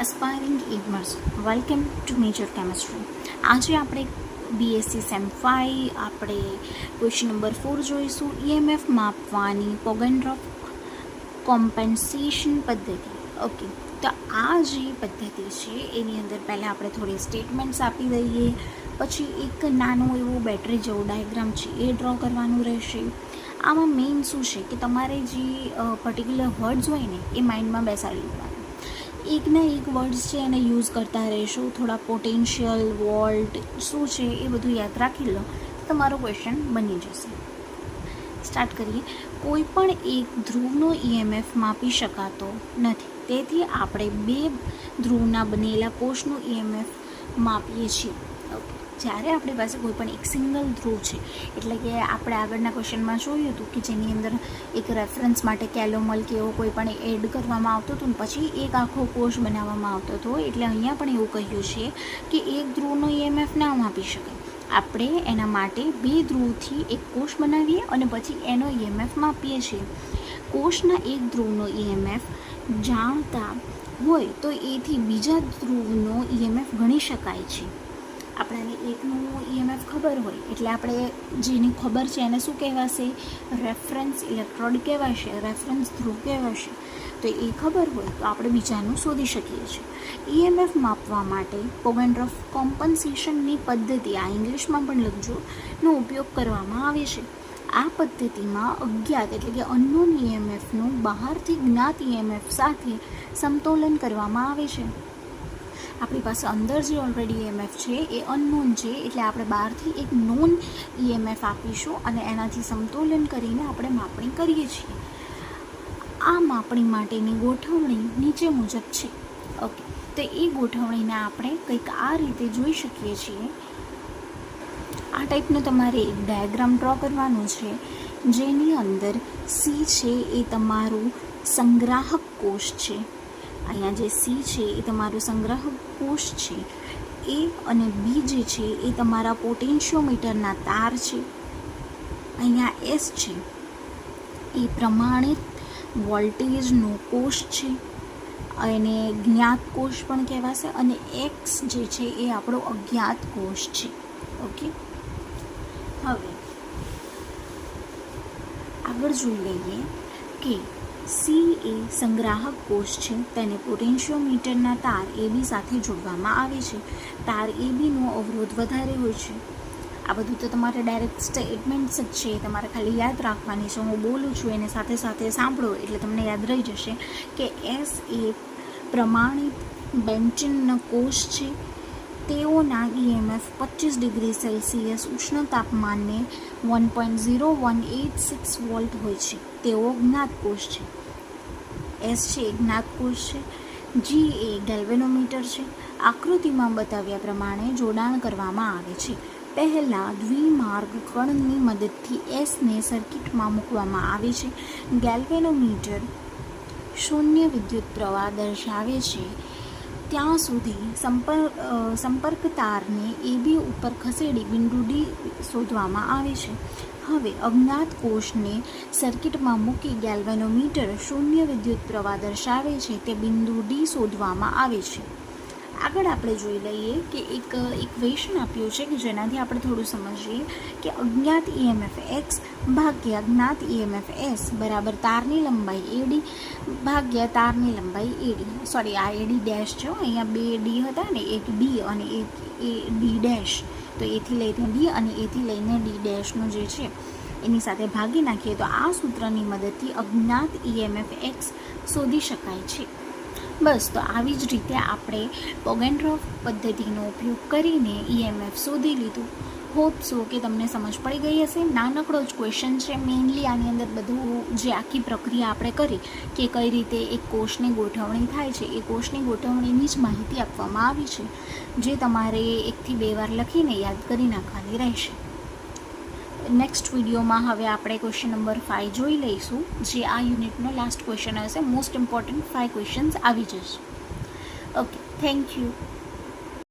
Aspiring aimers welcome to major chemistry. આજે આપણે BSc same 5 આપણે ક્વેશ્ચન નંબર 4 જોઈશું. ઈએમએફ માપવાની પોગેન્ડ્રોફ કોમ્પેન્સેશન પદ્ધતિ. ઓકે, તો આ જે પદ્ધતિ છે એની અંદર પહેલાં આપણે થોડી સ્ટેટમેન્ટ્સ આપી દઈએ, પછી એક નાનો એવો બેટરી જેવો ડાયાગ્રામ છે એ ડ્રો કરવાનું રહેશે. આમાં મેઇન શું છે કે તમારે જે પર્ટિક્યુલર વર્ડ્સ હોય ને એ માઇન્ડમાં બેસાડી દેવાના. એકના એક વર્ડ્સ છે એને યુઝ કરતા રહેશો. થોડા પોટેન્શિયલ, વોલ્ટ શું છે એ બધું યાદ રાખી લો તો તમારો ક્વેશ્ચન બની જશે. સ્ટાર્ટ કરીએ. કોઈ પણ એક ધ્રુવનો ઈએમએફ માપી શકાતો નથી, તેથી આપણે બે ધ્રુવના બનેલા કોષનું ઈએમએફ માપીએ છીએ. ઓકે, જ્યારે આપણી પાસે કોઈ પણ એક સિંગલ ધ્રુવ છે, એટલે કે આપણે આગળના ક્વેશ્ચનમાં જોયું હતું કે જેની અંદર એક રેફરન્સ માટે કેલોમલ કે એવો કોઈ પણ એડ કરવામાં આવતો હતો ને પછી એક આખો કોષ બનાવવામાં આવતો હતો. એટલે અહીંયા પણ એવું કહ્યું છે કે એક ધ્રુવનો ઈએમએફ ના માપી શકાય. આપણે એના માટે બે ધ્રુવથી એક કોષ બનાવીએ અને પછી એનો ઈએમએફ માપીએ છીએ. કોષના એક ધ્રુવનો ઈએમએફ જાણતા હોય તો એથી બીજા ધ્રુવનો ઈએમએફ ગણી શકાય છે. આપણને એકનું ઈએમએફ ખબર હોય એટલે આપણે જેની ખબર છે એને શું કહેવાશે? રેફરન્સ ઇલેક્ટ્રોડ કહેવાશે, રેફરન્સ ધ્રુવ કહેવાશે. તો એ ખબર હોય તો આપણે બીજાનું શોધી શકીએ છીએ. ઈએમએફ માપવા માટે પોગેન્ડ્રોફ કોમ્પન્સેશનની પદ્ધતિ, આ ઇંગ્લિશમાં પણ લખજો, નો ઉપયોગ કરવામાં આવે છે. આ પદ્ધતિમાં અજ્ઞાત એટલે કે અનનોન ઈએમએફનું બહારથી જ્ઞાત ઈએમએફ સાથે સમતોલન કરવામાં આવે છે. આપણી પાસે અંદર જે ઓલરેડી ઈએમએફ છે એ અનનોન છે, એટલે આપણે બહારથી એક નોન ઈએમએફ આપીશું અને એનાથી સમતોલન કરીને આપણે માપણી કરીએ છીએ. આ માપણી માટેની ગોઠવણી નીચે મુજબ છે. ઓકે, તો એ ગોઠવણીને આપણે કંઈક આ રીતે જોઈ શકીએ છીએ. આ ટાઈપનું તમારે એક ડાયાગ્રામ ડ્રો કરવાનું છે, જેની અંદર સી છે એ તમારું સંગ્રાહક કોષ છે. અહીંયા જે સી છે એ તમારું સંગ્રાહક કોષ છે. એ અને બી જે છે એ તમારા પોટેન્શિયોમીટરના તાર છે. અહીંયા એસ છે એ પ્રમાણિત વોલ્ટેજનો કોષ છે, અને જ્ઞાત કોષ પણ કહેવાશે. અને એક્સ જે છે એ આપણો અજ્ઞાત કોષ છે. ઓકે, હવે આગળ જોઈ લઈએ કે સી એ સંગ્રાહક કોષ છે, તેને પોટેન્શિયોમીટરના તાર એબી સાથે જોડવામાં આવે છે. તાર એબીનો અવરોધ વધારે હોય છે. આ બધું તો તમારે ડાયરેક્ટ સ્ટેટમેન્ટ્સ જ છે, તમારે ખાલી યાદ રાખવાની છે. હું બોલું છું એને સાથે સાથે સાંભળો એટલે તમને યાદ રહી જશે કે એસ એ પ્રમાણિત બેન્ચિનનો કોષ છે. તેઓના ઈએમએફ 25 ડિગ્રી સેલ્સિયસ ઉષ્ણ તાપમાને 1.0186 વોલ્ટ હોય છે. તેઓ જ્ઞાત કોષ છે. એસ છે એ જ્ઞાત કોષ છે. જી એ ગેલ્વેનોમીટર છે. આકૃતિમાં બતાવ્યા પ્રમાણે જોડાણ કરવામાં આવે છે. પહેલાં દ્વિમાર્ગ કણની મદદથી એસને સર્કિટમાં મૂકવામાં આવે છે. ગેલ્વેનોમીટર શૂન્ય વિદ્યુત પ્રવાહ દર્શાવે છે ત્યાં સુધી સંપર્ક તારને એબી ઉપર ખસેડી બિંદુ ડી શોધવામાં આવે છે. હવે અજ્ઞાત કોષને સર્કિટમાં મૂકી ગેલ્વેનોમીટર શૂન્ય વિદ્યુત પ્રવાહ દર્શાવે છે તે બિંદુ ડી શોધવામાં આવે છે. આગળ આપણે જોઈ લઈએ કે એક ઇક્વેશન આપ્યું છે કે જેનાથી આપણે થોડું સમજીએ કે અજ્ઞાત ઈએમએફ એક્સ ભાગ્યા જ્ઞાત ઈએમએફ એસ બરાબર તારની લંબાઈ એડી ભાગ્યા તારની લંબાઈ એડી. સોરી, આ એડી ડેશ છે, અહીંયા બે ડી હતા ને, એક ડી અને એક એ ડી ડેશ. તો એથી લઈને ડી અને એથી લઈને ડી ડેશનું જે છે એની સાથે ભાગી નાખીએ તો આ સૂત્રની મદદથી અજ્ઞાત ઈએમએફ એક્સ શોધી શકાય છે. બસ, તો આવી જ રીતે આપણે પોગેન્ડ્રોફ પદ્ધતિનો ઉપયોગ કરીને ઈએમએફ શોધી લીધું. હોપ સો કે તમને સમજ પડી ગઈ હશે. નાનકડો જ ક્વેશ્ચન છે. મેઇનલી આની અંદર બધું જે આખી પ્રક્રિયા આપણે કરી કે કઈ રીતે એક કોષની ગોઠવણી થાય છે, એ કોષની ગોઠવણીની જ માહિતી આપવામાં આવી છે, જે તમારે 1 થી 2 વાર લખીને યાદ કરી નાખવાની રહેશે. નેક્સ્ટ વિડીયોમાં હવે આપણે ક્વેશ્ચન નંબર 5 જોઈ લઈશું, જે આ યુનિટનો લાસ્ટ ક્વેશ્ચન હશે. મોસ્ટ ઇમ્પોર્ટન્ટ 5 ક્વેશ્ચન્સ આવી જશે. Okay, thank you.